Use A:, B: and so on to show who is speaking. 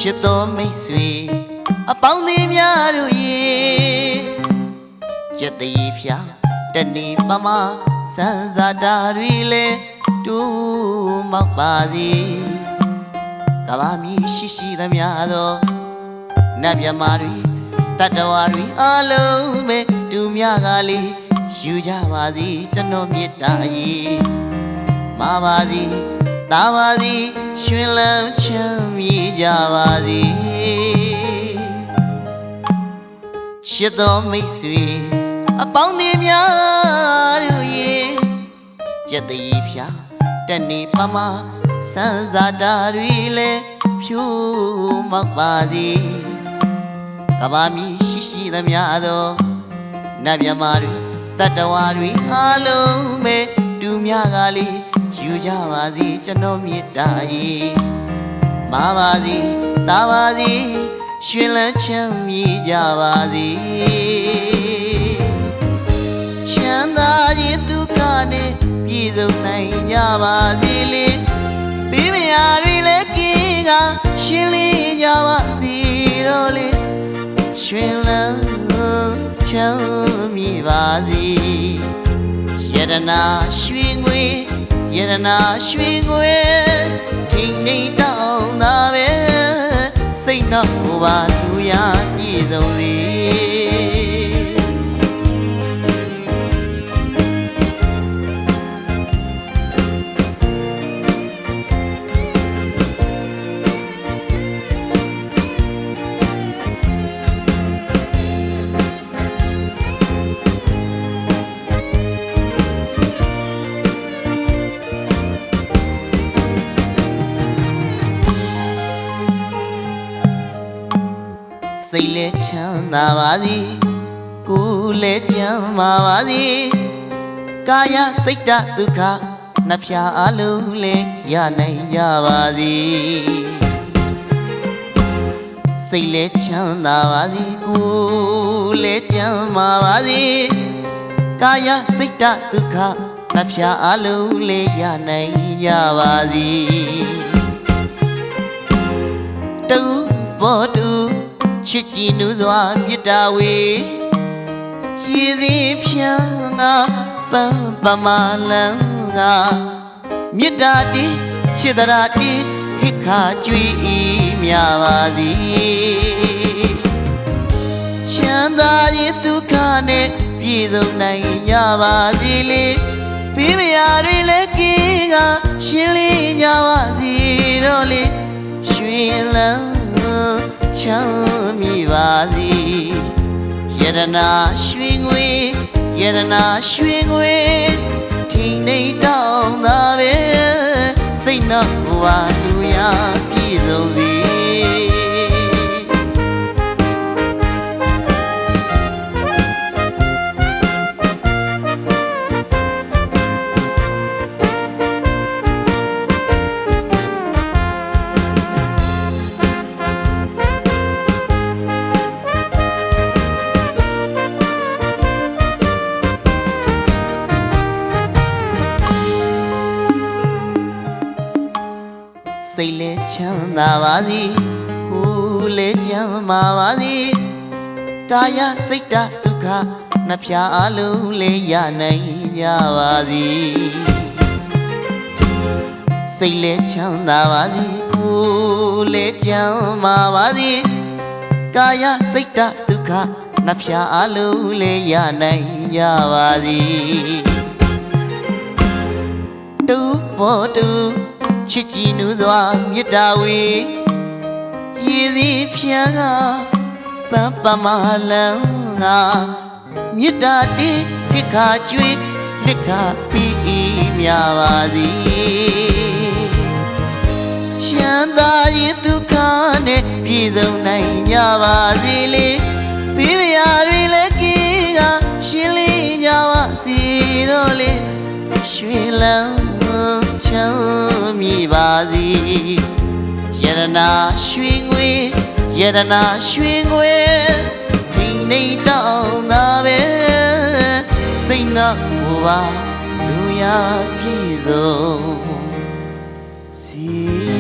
A: ချစ်တော်မိတ်ဆွေအပေါင်းသေးများတို့ရေကျက်တည်ဖြာတနေ့ပမစံစာတာတွေလဲတူမောက်ပါစီကဘာမီရှိရှိသမျှသောနတ်မြမာတွေတတ္တဝါတွေအလုံးပဲတူမြကလေးယူကြပါစီကျွန်တော်မေတ္တာကြီးမာပါစီတာပါစီရွှင်လန်းချမ်းမြေကြပါစီချစ်တော်မိတ်ဆွေအပေါင်းသေးများတို့ရေကျက်တည်ဖြာတနေ့ပမစံစာတာတွေလဲဖြူမောက်ပါစီကဘာမီရှိရှိသမျှသောနတ်မြမာတွေတတ္တဝါတွေအလုံးပဲတူမြကလေးယူကြပါစီကျွန်တော်မေတ္တာကြီးမာပါစီတာပါစီရွှင်လန်းချမ်းမြေကြပါစီချမ်းသာခြင်းဒုက္ခနဲ့ပြည့်စုံနိုင်ကြပါစီလေဘေးမရာတွေလည်းကင်းကရှင်းလင်းကြပါစီတော့လေရွှင်လန်းချမ်းမြေပါစီယတနာရွှေငွေယတနာရွှေငွေထိန်နေတောင်းသာပဲစိတ်နှောက်ပါလူရပြည့်စုံစေစိတ်လည်းချမ်းသာပါစေကိုယ်လည်းကျန်းမာပါစေကာယစိတ်ဓာတ်ဒုက္ခနှဖျားအလုံးလည်းရနိုင်ကြပါစေစိတ်လည်းချမ်းသာပါစေကိုယ်လည်းကျန်းမာပါစေကာယစိတ်ဓာတ်ဒုက္ခနှဖျားအလုံးလည်းရနိုင်ကြပါစေတူဘောတူချစ်ကြည်နူးစွာမေတ္တာဝေရည်စည်းဖြံငါပန်းပမာလံငါမေတ္တာတည်ချစ်တရာတည်ဟိခါကြွေမြပါစီချမ်းသာခြင်းဒုက္ခနဲ့ပြည့်စုံနိုင်ကြပါစီလေဘေးမရာတွေလည်းကင်းကရှင်းလင်းကြပါစီတော့လေရွှင်လန်းချမ်းမြေပါစီယတနာရွှေငွေယတနာရွှေငွေထိန်နေတောင်းသာပဲစိတ်နှောက်ပါလူရပြည့်စုံစီစိတ်လည်းချမ်းသာပါစေကိုယ်လည်းကျန်းမာပါစေကာယစိတ်ဓာတ်ဒုက္ခနှဖျားအလုံးလည်းရနိုင်ကြပါစေစိတ်လည်းချမ်းသာပါစေကိုယ်လည်းကျန်းမာပါစေကာယစိတ်ဓာတ်ဒုက္ခနှဖျားအလုံးလည်းရနိုင်ကြပါစေတူဘောတူချစ်ကြည်နူးစွာမေတ္တာဝေရည်စည်းဖြံငါပန်းပမာလံငါမေတ္တာတည်ဟိခါကြွေလက်ခါပြီးမြပါစီချမ်းသာခြင်းဒုက္ခနဲ့ပြည့်စုံနိုင်ကြပါစီလေဘေးမရာတွေလည်းကင်းကရှင်းလင်းကြပါစီတော့လေရွှင်လန်းချမ်းမြေပါစီယတနာရွှေငွေယတနာရွှေငွေထိန်နေတောင်းသာပဲစိတ်နှောက်ပါလူရပြည့်စုံစီ